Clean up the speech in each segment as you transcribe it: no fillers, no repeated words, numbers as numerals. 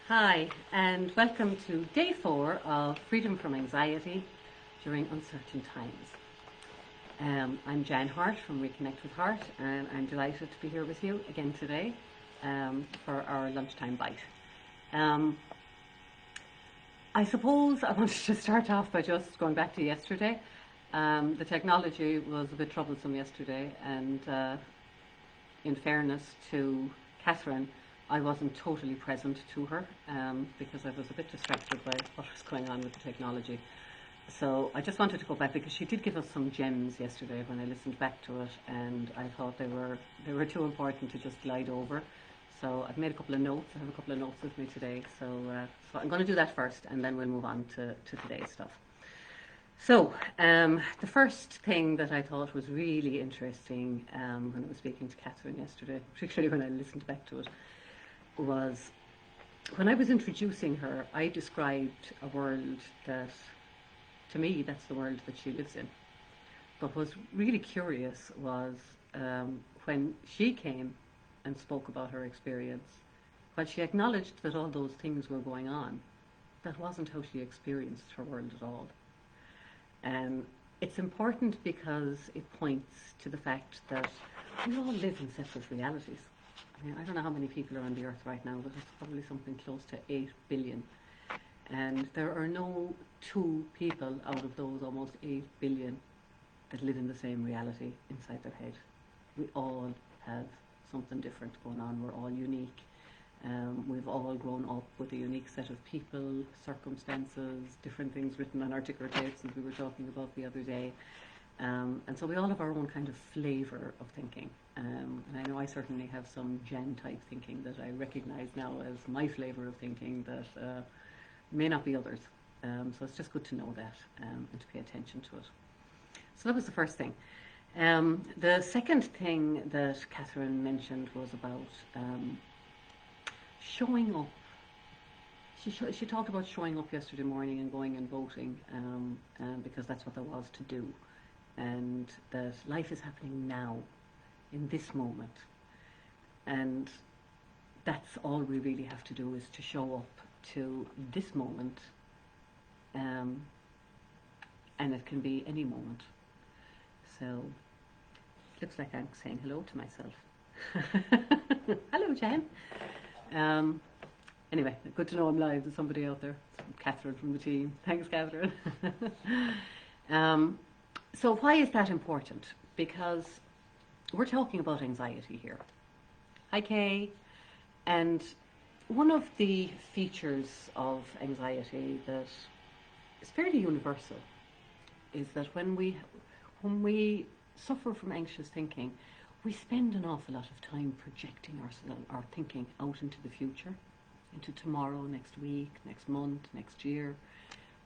Hi, and welcome to day 4 of Freedom from Anxiety During Uncertain Times. I'm Jan Hart from Reconnect with Heart, and I'm delighted to be here with you again today for our lunchtime bite. I suppose I wanted to start off by just going back to yesterday. The technology was a bit troublesome yesterday, and in fairness to Catherine, I wasn't totally present to her because I was a bit distracted by what was going on with the technology. So I just wanted to go back because she did give us some gems yesterday when I listened back to it, and I thought they were too important to just glide over. So I've made a couple of notes. I have a couple of notes with me today. So I'm going to do that first, and then we'll move on to today's stuff. So the first thing that I thought was really interesting when I was speaking to Catherine yesterday, particularly when I listened back to it, was when I was introducing her, I described a world that, to me, that's the world that she lives in. But what's really curious was when she came and spoke about her experience, while she acknowledged that all those things were going on, that wasn't how she experienced her world at all. It's important because it points to the fact that we all live in separate realities. I mean, I don't know how many people are on the earth right now, but it's probably something close to 8 billion. And there are no two people out of those almost 8 billion that live in the same reality inside their head. We all have something different going on. We're all unique. We've all grown up with a unique set of people, circumstances, different things written on our ticker tapes, as we were talking about the other day. And so we all have our own kind of flavour of thinking. And I know I certainly have some Jen-type thinking that I recognise now as my flavour of thinking that may not be others. So it's just good to know that and to pay attention to it. So that was the first thing. The second thing that Catherine mentioned was about showing up. She talked about showing up yesterday morning and going and voting because that's what there was to do. And that life is happening now, in this moment. And that's all we really have to do, is to show up to this moment. And it can be any moment. So it looks like I'm saying hello to myself. Hello, Jen. Anyway, good to know I'm live. There's somebody out there. Catherine from the team. Thanks, Catherine. So why is that important? Because we're talking about anxiety here. Hi, Kay. And one of the features of anxiety that is fairly universal is that when we suffer from anxious thinking, we spend an awful lot of time projecting our thinking out into the future, into tomorrow, next week, next month, next year.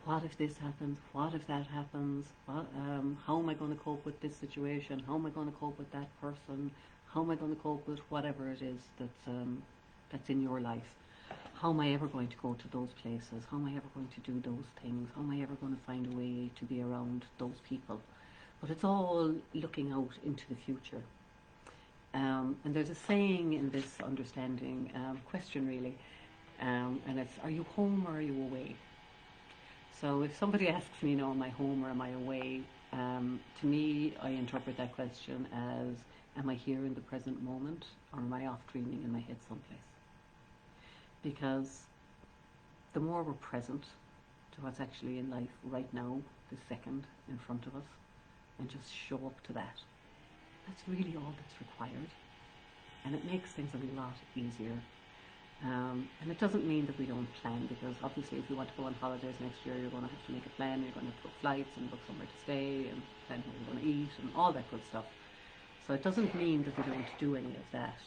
What if this happens? What if that happens? How am I going to cope with this situation? How am I going to cope with that person? How am I going to cope with whatever it is that's in your life? How am I ever going to go to those places? How am I ever going to do those things? How am I ever going to find a way to be around those people? But it's all looking out into the future. And there's a saying in this understanding, question really, and it's, are you home or are you away? So if somebody asks me, am I home or am I away? To me, I interpret that question as, am I here in the present moment, or am I off dreaming in my head someplace? Because the more we're present to what's actually in life right now, this second in front of us, and just show up to that, that's really all that's required. And it makes things a lot easier. And it doesn't mean that we don't plan, because obviously if you want to go on holidays next year, you're going to have to make a plan. You're going to have to book flights and book somewhere to stay and plan what you're going to eat and all that good stuff. So it doesn't mean that we don't do any of that,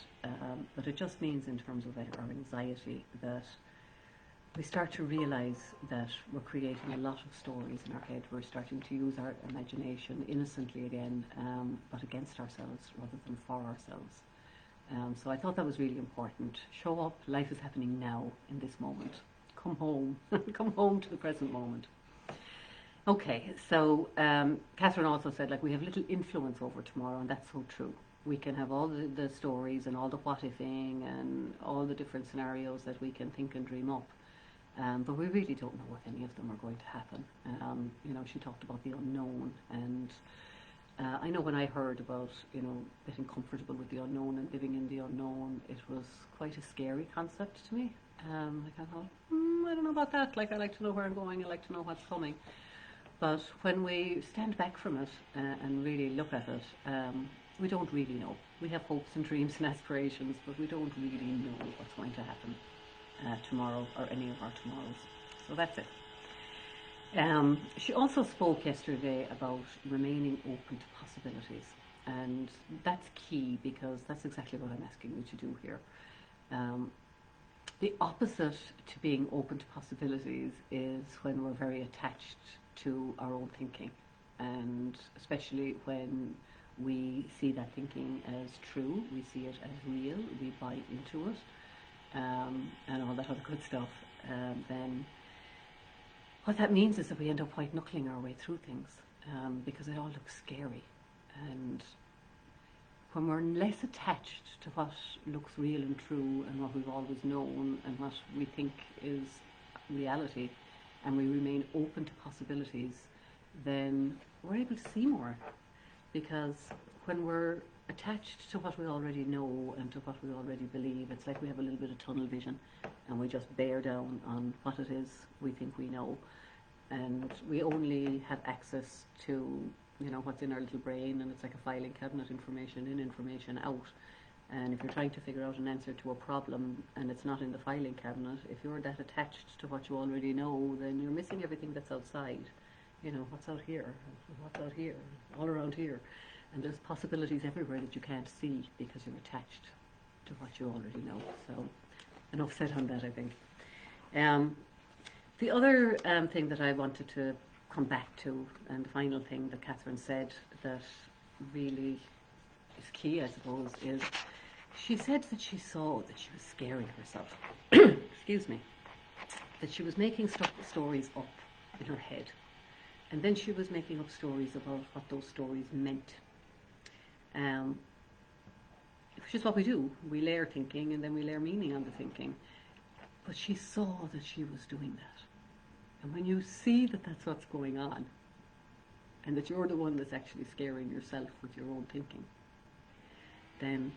but it just means in terms of our anxiety that we start to realise that we're creating a lot of stories in our head. We're starting to use our imagination innocently again, but against ourselves rather than for ourselves. So I thought that was really important. Show up, life is happening now, in this moment. Come home, come home to the present moment. Okay, so Catherine also said, we have little influence over tomorrow, and that's so true. We can have all the stories and all the what-ifing and all the different scenarios that we can think and dream up. But we really don't know if any of them are going to happen. She talked about the unknown, and I know when I heard about, getting comfortable with the unknown and living in the unknown, it was quite a scary concept to me. I thought, I don't know about that. Like, I like to know where I'm going. I like to know what's coming. But when we stand back from it and really look at it, we don't really know. We have hopes and dreams and aspirations, but we don't really know what's going to happen tomorrow or any of our tomorrows. So that's it. She also spoke yesterday about remaining open to possibilities, and that's key because that's exactly what I'm asking you to do here. The opposite to being open to possibilities is when we're very attached to our own thinking, and especially when we see that thinking as true, we see it as real, we buy into it, and all that other good stuff, then what that means is that we end up white knuckling our way through things, because it all looks scary. And when we're less attached to what looks real and true and what we've always known and what we think is reality, and we remain open to possibilities, then we're able to see more. Because when we're attached to what we already know and to what we already believe, it's like we have a little bit of tunnel vision and we just bear down on what it is we think we know, and we only have access to what's in our little brain, and it's like a filing cabinet, information in, information out. And if you're trying to figure out an answer to a problem and it's not in the filing cabinet, if you're that attached to what you already know, then you're missing everything that's outside. What's out here, what's out here, all around here. And there's possibilities everywhere that you can't see because you're attached to what you already know. So enough said on that, I think. The other thing that I wanted to come back to, and the final thing that Catherine said that really is key, I suppose, is she said that she saw that she was scaring herself. Excuse me. That she was making stories up in her head. And then she was making up stories about what those stories meant. Which is what we do. We layer thinking and then we layer meaning on the thinking. But she saw that she was doing that. And when you see that that's what's going on, and that you're the one that's actually scaring yourself with your own thinking, then,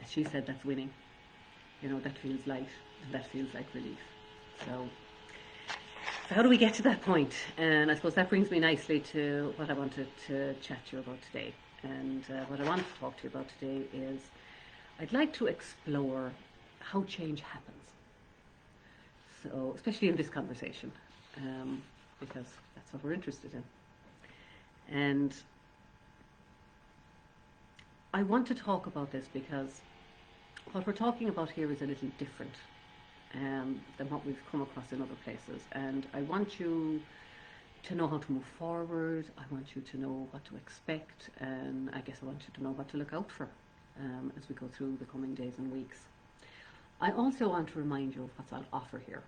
as she said, that's winning. That feels light, and that feels like relief. So how do we get to that point? And I suppose that brings me nicely to what I wanted to chat to you about today. And what I want to talk to you about today is I'd like to explore how change happens. So, especially in this conversation, because that's what we're interested in. And I want to talk about this because what we're talking about here is a little different than what we've come across in other places. And I want you to know how to move forward. I want you to know what to expect. And I guess I want you to know what to look out for as we go through the coming days and weeks. I also want to remind you of what's on offer here,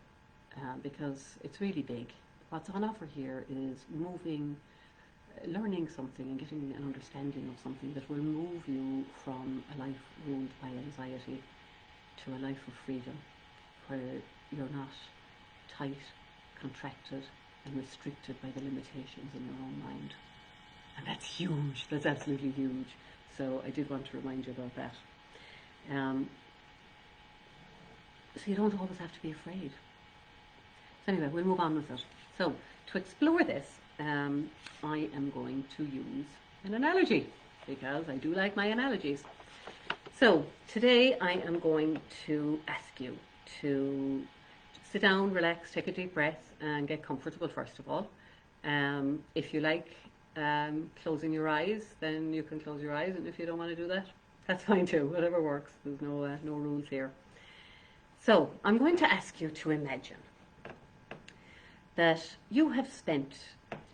because it's really big. What's on offer here is learning something and getting an understanding of something that will move you from a life ruled by anxiety to a life of freedom, where you're not tight, contracted, and restricted by the limitations in your own mind. And that's huge. That's absolutely huge. So I did want to remind you about that. So you don't always have to be afraid. So anyway, we'll move on with it. So to explore this, I am going to use an analogy, because I do like my analogies. So today I am going to ask you to sit down, relax, take a deep breath, and get comfortable first of all. If you like closing your eyes, then you can close your eyes, and if you don't want to do that, that's fine too. Whatever works. There's no rules here. So I'm going to ask you to imagine that you have spent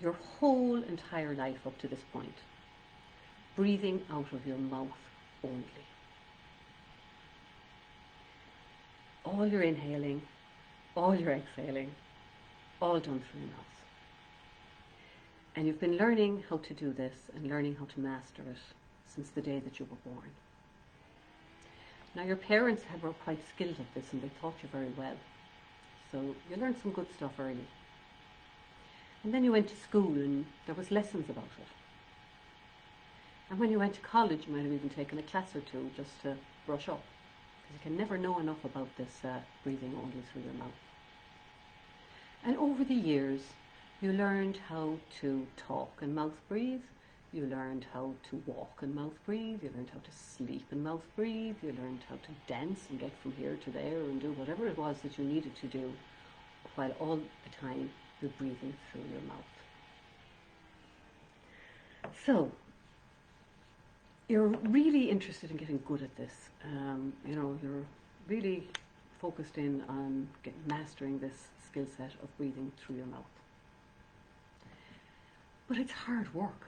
your whole entire life up to this point breathing out of your mouth only. All your inhaling, all your exhaling, all done through your mouth. And you've been learning how to do this and learning how to master it since the day that you were born. Now your parents were quite skilled at this and they taught you very well. So you learned some good stuff early. And then you went to school and there was lessons about it. And when you went to college, you might have even taken a class or two just to brush up. Because you can never know enough about this breathing only through your mouth. And over the years, you learned how to talk and mouth breathe. You learned how to walk and mouth breathe. You learned how to sleep and mouth breathe. You learned how to dance and get from here to there and do whatever it was that you needed to do, while all the time you're breathing through your mouth. So, you're really interested in getting good at this. You're really focused in on mastering this skill set of breathing through your mouth. But it's hard work.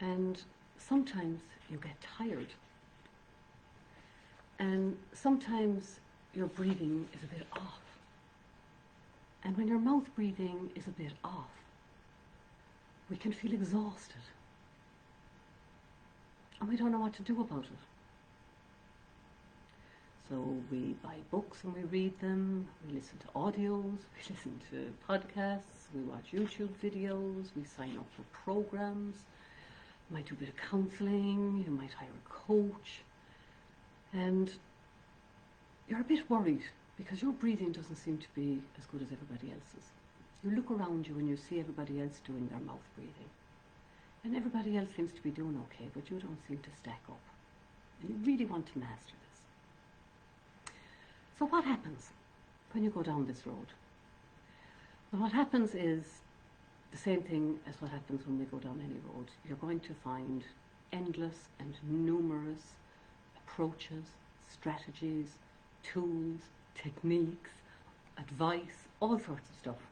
And sometimes you get tired. And sometimes your breathing is a bit off. And when your mouth breathing is a bit off, we can feel exhausted. And we don't know what to do about it. So we buy books and we read them, we listen to audios, we listen to podcasts, we watch YouTube videos, we sign up for programs, you might do a bit of counselling, you might hire a coach, and you're a bit worried because your breathing doesn't seem to be as good as everybody else's. You look around you and you see everybody else doing their mouth breathing, and everybody else seems to be doing okay, but you don't seem to stack up, and you really want to master this. So what happens when you go down this road? Well, what happens is the same thing as what happens when we go down any road. You're going to find endless and numerous approaches, strategies, tools, techniques, advice, all sorts of stuff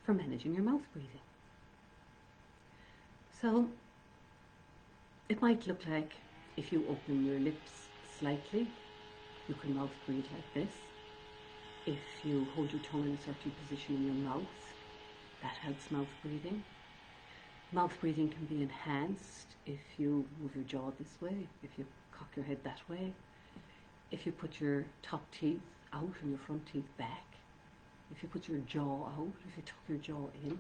for managing your mouth breathing. So it might look like if you open your lips slightly, you can mouth breathe like this. If you hold your tongue in a certain position in your mouth, that helps mouth breathing. Mouth breathing can be enhanced if you move your jaw this way, if you cock your head that way, if you put your top teeth out and your front teeth back, if you put your jaw out, if you tuck your jaw in.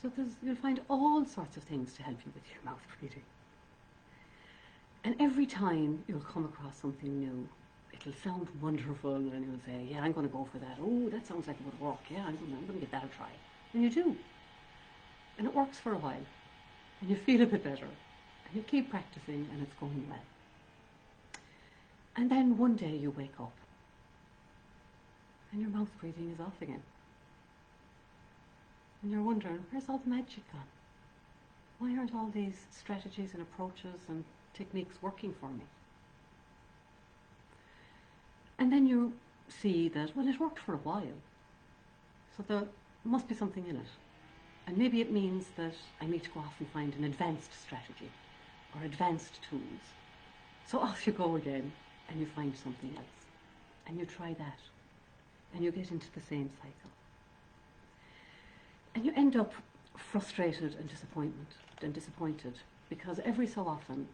So you'll find all sorts of things to help you with your mouth breathing. And every time you'll come across something new, it'll sound wonderful and you'll say, yeah, I'm going to go for that. Oh, that sounds like it would work. Yeah, I'm going to give that a try. And you do. And it works for a while. And you feel a bit better. And you keep practicing and it's going well. And then one day you wake up and your mouth breathing is off again. And you're wondering, where's all the magic gone? Why aren't all these strategies and approaches and techniques working for me? And then you see that, well, it worked for a while. So there must be something in it. And maybe it means that I need to go off and find an advanced strategy or advanced tools. So off you go again and you find something else. And you try that. And you get into the same cycle. And you end up frustrated and disappointed because every so often,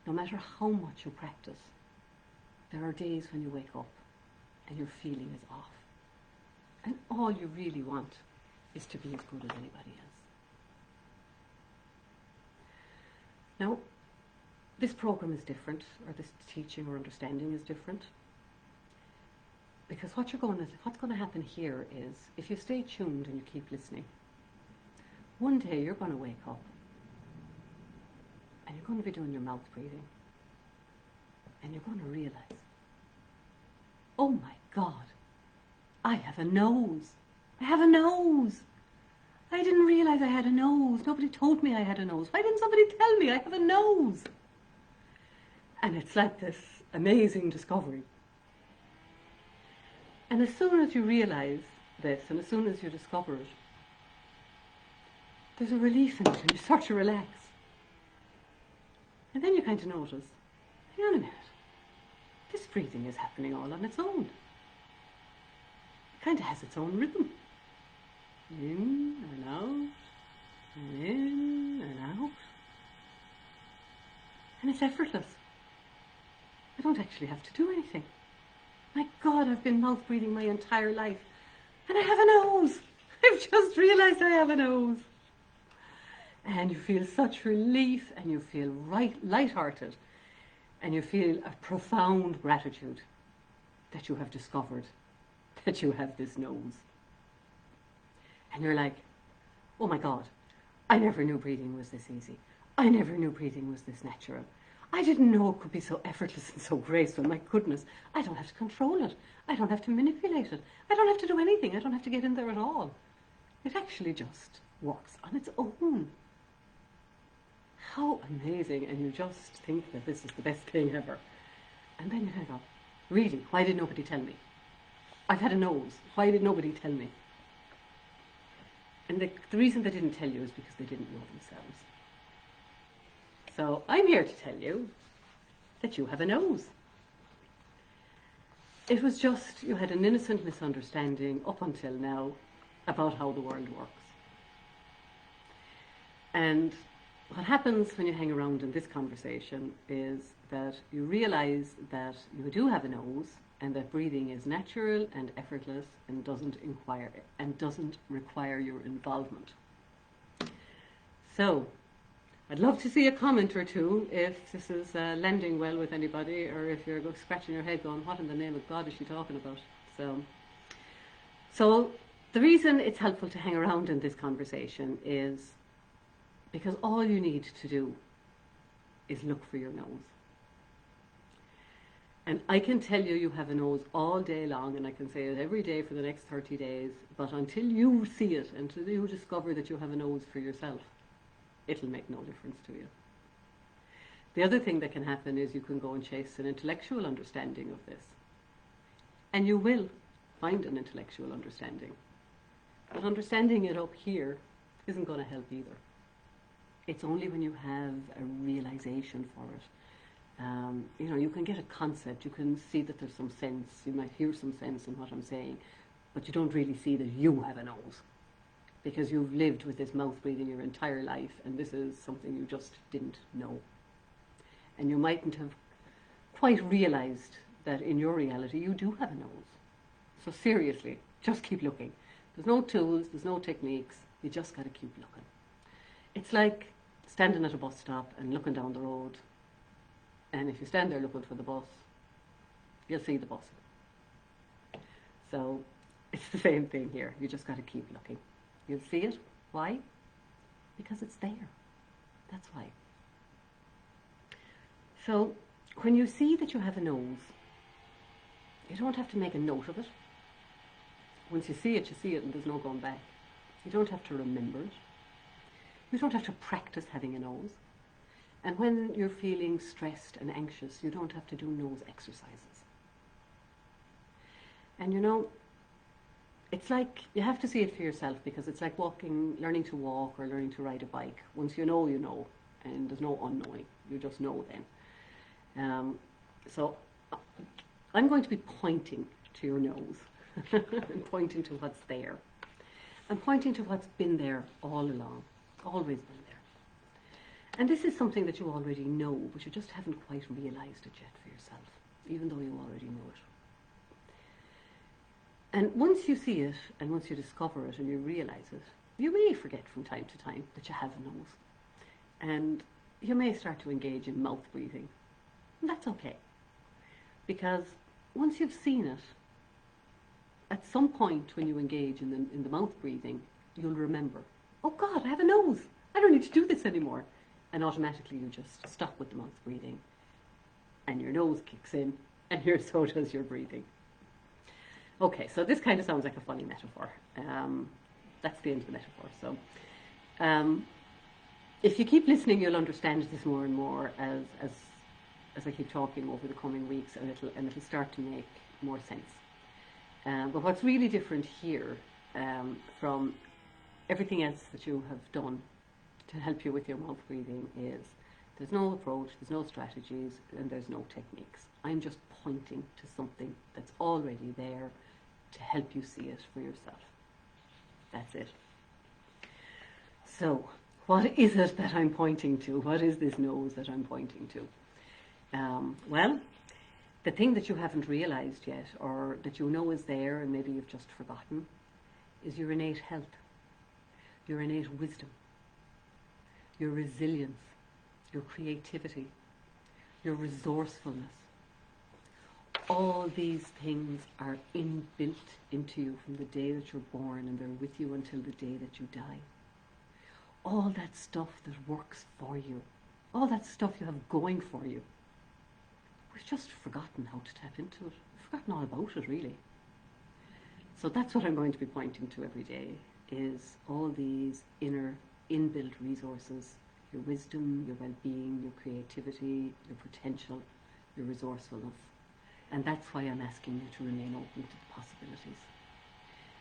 no matter how much you practice, there are days when you wake up and your feeling is off. And all you really want is to be as good as anybody else. Now, this program is different, or this teaching or understanding is different. Because what's going to happen here is, if you stay tuned and you keep listening, one day you're going to wake up and you're going to be doing your mouth breathing and you're going to realize, oh my God, I have a nose. I have a nose. I didn't realize I had a nose. Nobody told me I had a nose. Why didn't somebody tell me I have a nose? And it's like this amazing discovery. And as soon as you realize this, and as soon as you discover it, there's a relief in it, and you start to relax. And then you kind of notice, hang on a minute, this breathing is happening all on its own. It kind of has its own rhythm. In and out, and in and out. And it's effortless. I don't actually have to do anything. My God, I've been mouth breathing my entire life. And I have a nose. I've just realized I have a nose. And you feel such relief, and you feel lighthearted, and you feel a profound gratitude that you have discovered that you have this nose. And you're like, oh my God, I never knew breathing was this easy. I never knew breathing was this natural. I didn't know it could be so effortless and so graceful. My goodness, I don't have to control it. I don't have to manipulate it. I don't have to do anything. I don't have to get in there at all. It actually just works on its own. How amazing. And you just think that this is the best thing ever. And then you kind of go, really, why did nobody tell me? I've had a nose. Why did nobody tell me? And the reason they didn't tell you is because they didn't know themselves. So I'm here to tell you that you have a nose. It was just, you had an innocent misunderstanding up until now about how the world works. And what happens when you hang around in this conversation is that you realize that you do have a nose, and that breathing is natural and effortless and doesn't require your involvement. So, I'd love to see a comment or two if this is landing well with anybody, or if you're scratching your head going, what in the name of God is she talking about? So the reason it's helpful to hang around in this conversation is because all you need to do is look for your nose. And I can tell you, you have a nose all day long, and I can say it every day for the next 30 days, but until you see it, until you discover that you have a nose for yourself, it'll make no difference to you. The other thing that can happen is you can go and chase an intellectual understanding of this. And you will find an intellectual understanding. But understanding it up here isn't going to help either. It's only when you have a realization for it. You can get a concept, you can see that there's some sense, you might hear some sense in what I'm saying, but you don't really see that you have a nose, because you've lived with this mouth breathing your entire life, and this is something you just didn't know. And you mightn't have quite realized that in your reality you do have a nose. So seriously, just keep looking. There's no tools, there's no techniques, you just got to keep looking. It's like standing at a bus stop and looking down the road. And if you stand there looking for the bus, you'll see the bus. So it's the same thing here. You just got to keep looking. You'll see it. Why? Because it's there. That's why. So when you see that you have a nose, you don't have to make a note of it. Once you see it, and there's no going back. You don't have to remember it. You don't have to practice having a nose. And when you're feeling stressed and anxious, you don't have to do nose exercises. And it's like, you have to see it for yourself, because it's like learning to walk or learning to ride a bike. Once you know, and there's no unknowing. You just know then. So I'm going to be pointing to your nose and pointing to what's there. I'm pointing to what's been there all along, always been there. And this is something that you already know, but you just haven't quite realized it yet for yourself, even though you already know it. And once you see it, and once you discover it and you realize it, you may forget from time to time that you have a nose. And you may start to engage in mouth breathing. And that's okay. Because once you've seen it, at some point when you engage in the mouth breathing, you'll remember, oh God, I have a nose. I don't need to do this anymore. And automatically you just stop with the mouth breathing, and your nose kicks in, and so does your breathing. Okay, so this kind of sounds like a funny metaphor. That's the end of the metaphor. So if you keep listening, you'll understand this more and more as I keep talking over the coming weeks, and it'll start to make more sense. But what's really different here from everything else that you have done to help you with your mouth breathing is there's no approach, there's no strategies, and there's no techniques. I'm just pointing to something that's already there to help you see it for yourself. That's it. So what is it that I'm pointing to? What is this nose that I'm pointing to? Well, the thing that you haven't realized yet, or that you know is there and maybe you've just forgotten, is your innate health, your innate wisdom, your resilience, your creativity, your resourcefulness. All these things are inbuilt into you from the day that you're born, and they're with you until the day that you die. All that stuff that works for you, all that stuff you have going for you, we've just forgotten how to tap into it. We've forgotten all about it, really. So that's what I'm going to be pointing to every day, is all these inner inbuilt resources, your wisdom, your well-being, your creativity, your potential, your resourcefulness. And that's why I'm asking you to remain open to the possibilities.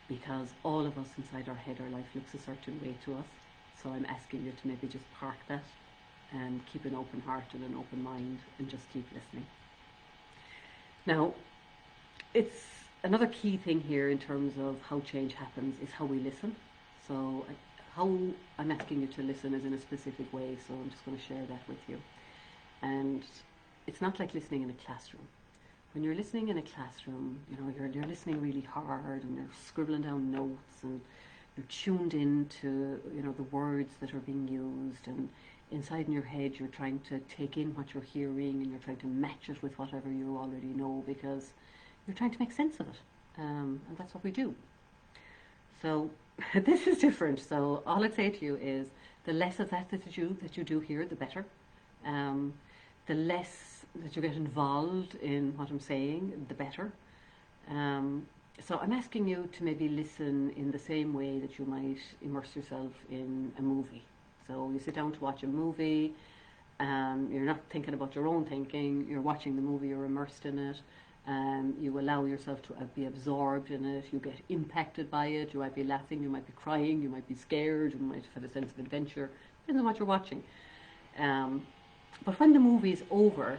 Because all of us inside our head, our life looks a certain way to us. So I'm asking you to maybe just park that and keep an open heart and an open mind and just keep listening. Now, it's another key thing here in terms of how change happens is how we listen. So how I'm asking you to listen is in a specific way, so I'm just going to share that with you. And it's not like listening in a classroom. When you're listening in a classroom, you know, you're listening really hard and you're scribbling down notes and you're tuned in to, you know, the words that are being used, and inside in your head you're trying to take in what you're hearing and you're trying to match it with whatever you already know because you're trying to make sense of it. And that's what we do. So this is different. So all I'd say to you is the less of that you do here, the better. The less that you get involved in what I'm saying, the better. So I'm asking you to maybe listen in the same way that you might immerse yourself in a movie. So you sit down to watch a movie, you're not thinking about your own thinking, you're watching the movie, you're immersed in it, you allow yourself to be absorbed in it, you get impacted by it, you might be laughing, you might be crying, you might be scared, you might have a sense of adventure, depends on what you're watching. But when the movie is over,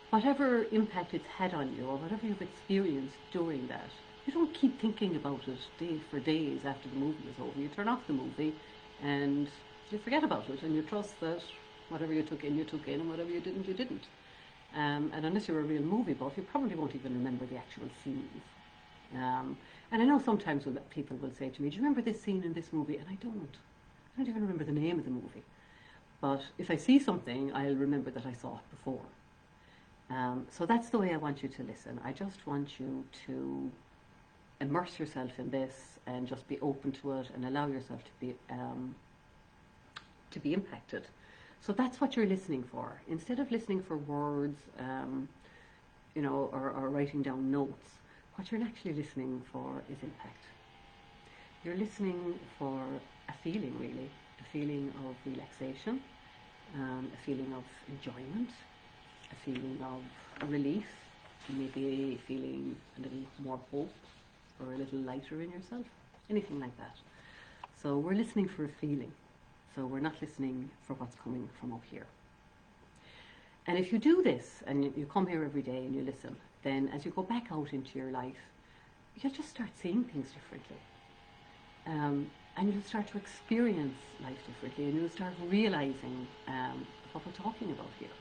whatever impact it's had on you or whatever you've experienced during that, you don't keep thinking about it day for days after the movie is over. You turn off the movie and you forget about it, and you trust that whatever you took in, and whatever you didn't, you didn't. And unless you're a real movie buff, you probably won't even remember the actual scenes. And I know sometimes people will say to me, do you remember this scene in this movie? And I don't even remember the name of the movie. But if I see something, I'll remember that I saw it before. So that's the way I want you to listen. I just want you to immerse yourself in this and just be open to it and allow yourself to be impacted. So that's what you're listening for. Instead of listening for words, you know, or writing down notes, what you're actually listening for is impact. You're listening for a feeling, really, a feeling of relaxation, a feeling of enjoyment, a feeling of relief, maybe feeling a little more hope or a little lighter in yourself, anything like that. So we're listening for a feeling. So we're not listening for what's coming from up here. And if you do this and you come here every day and you listen, then as you go back out into your life, you'll just start seeing things differently. And you'll start to experience life differently, and you'll start realizing what we're talking about here.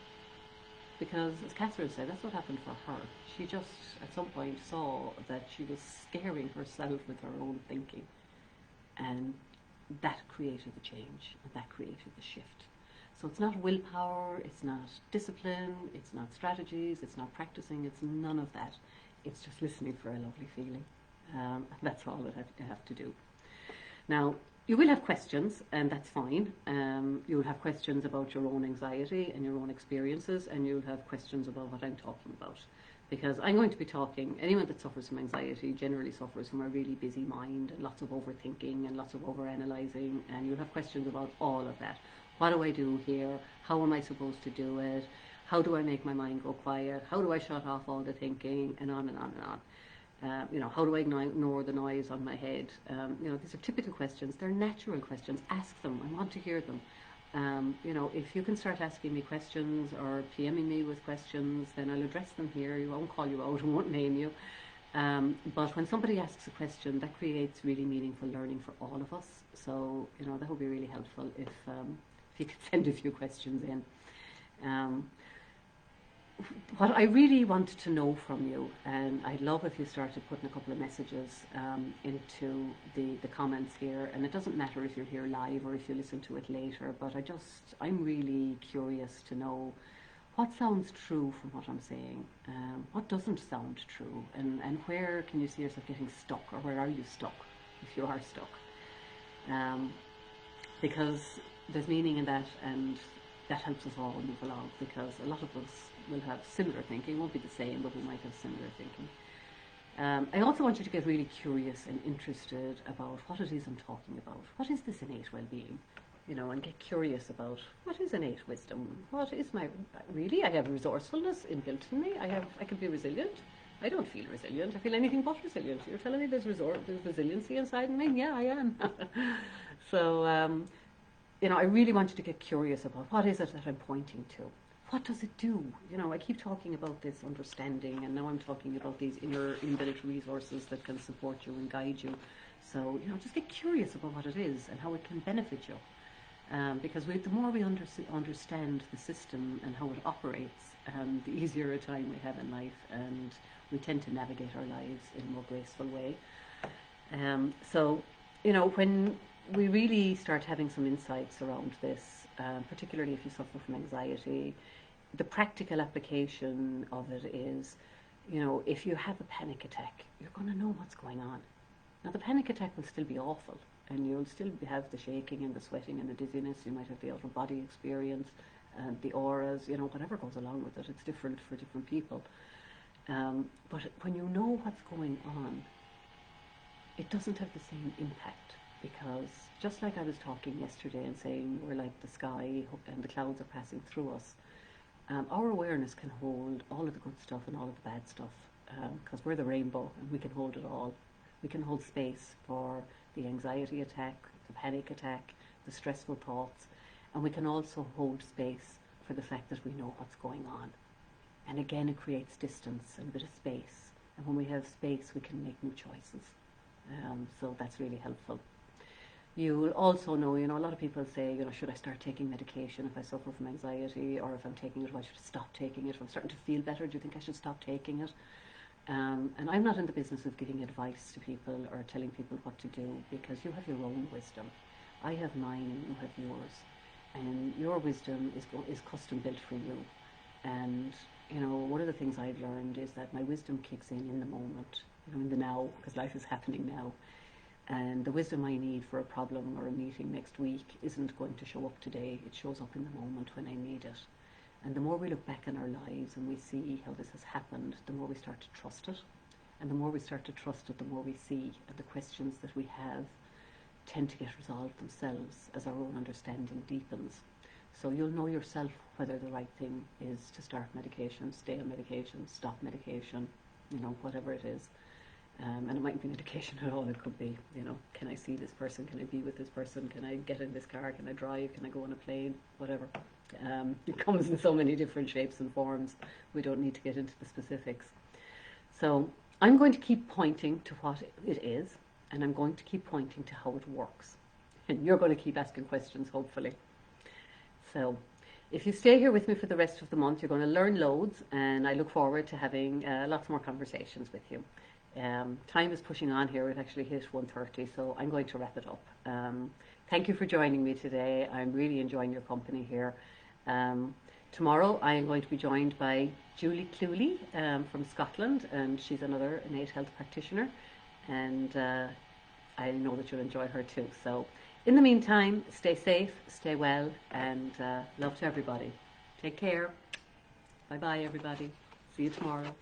Because, as Catherine said, that's what happened for her. She just, at some point, saw that she was scaring herself with her own thinking. And that created the change, and that created the shift. So it's not willpower, it's not discipline, it's not strategies, it's not practicing, it's none of that. It's just listening for a lovely feeling. And that's all that you have to do. Now, you will have questions, and that's fine. You'll have questions about your own anxiety and your own experiences, and you'll have questions about what I'm talking about. Because I'm going to be talking, anyone that suffers from anxiety generally suffers from a really busy mind, and lots of overthinking and lots of overanalyzing, and you'll have questions about all of that. What do I do here? How am I supposed to do it? How do I make my mind go quiet? How do I shut off all the thinking? And on and on and on. You know, how do I ignore the noise on my head? You know, these are typical questions. They're natural questions. Ask them. I want to hear them. You know, if you can start asking me questions or PMing me with questions, then I'll address them here. I won't call you out. I won't name you. But when somebody asks a question, that creates really meaningful learning for all of us. So, that would be really helpful if you could send a few questions in. What I really want to know from you, and I'd love if you started putting a couple of messages into the comments here, and it doesn't matter if you're here live or if you listen to it later, but I'm really curious to know what sounds true from what I'm saying, what doesn't sound true, and where can you see yourself getting stuck, or where are you stuck if you are stuck? Because there's meaning in that, and that helps us all move along, because a lot of us will have similar thinking, won't be the same, but we might have similar thinking. I also want you to get really curious and interested about what it is I'm talking about. What is this innate well-being? And get curious about what is innate wisdom. What is I have resourcefulness inbuilt in me. I can be resilient. I don't feel resilient. I feel anything but resilient. You're telling me there's resiliency inside me? Yeah, I am. So, I really want you to get curious about what is it that I'm pointing to. What does it do? I keep talking about this understanding, and now I'm talking about these inner inbuilt resources that can support you and guide you. So, just get curious about what it is and how it can benefit you. Because the more we understand the system and how it operates, the easier a time we have in life, and we tend to navigate our lives in a more graceful way. So, when we really start having some insights around this, particularly if you suffer from anxiety, the practical application of it is, if you have a panic attack, you're going to know what's going on. Now, the panic attack will still be awful, and you'll still have the shaking and the sweating and the dizziness. You might have the out-of-body experience, and the auras, whatever goes along with it. It's different for different people. But when you know what's going on, it doesn't have the same impact, because just like I was talking yesterday and saying we're like the sky and the clouds are passing through us, our awareness can hold all of the good stuff and all of the bad stuff, because we're the rainbow and we can hold it all. We can hold space for the anxiety attack, the panic attack, the stressful thoughts, and we can also hold space for the fact that we know what's going on. And again, it creates distance and a bit of space. And when we have space, we can make new choices. So that's really helpful. You'll also know, a lot of people say, should I start taking medication if I suffer from anxiety, or if I'm taking it, why should I stop taking it? If I'm starting to feel better, do you think I should stop taking it? And I'm not in the business of giving advice to people or telling people what to do, because you have your own wisdom. I have mine and you have yours. And your wisdom is custom built for you. And, one of the things I've learned is that my wisdom kicks in the moment, in the now, because life is happening now. And the wisdom I need for a problem or a meeting next week isn't going to show up today. It shows up in the moment when I need it. And the more we look back in our lives and we see how this has happened, the more we start to trust it. And the more we start to trust it, the more we see. And the questions that we have tend to get resolved themselves as our own understanding deepens. So you'll know yourself whether the right thing is to start medication, stay on medication, stop medication, whatever it is. And it mightn't be medication at all. It could be, can I see this person? Can I be with this person? Can I get in this car? Can I drive? Can I go on a plane? Whatever. It comes in so many different shapes and forms. We don't need to get into the specifics. So I'm going to keep pointing to what it is, and I'm going to keep pointing to how it works. And you're going to keep asking questions, hopefully. So if you stay here with me for the rest of the month, you're going to learn loads, and I look forward to having lots more conversations with you. Time is pushing on here. We've actually hit 1:30, so I'm going to wrap it up. Thank you for joining me today. I'm really enjoying your company here. Tomorrow I am going to be joined by Julie Cluley from Scotland, and she's another innate health practitioner, and I know that you'll enjoy her too. So in the meantime, stay safe, stay well, and love to everybody. Take care. Bye-bye, everybody. See you tomorrow.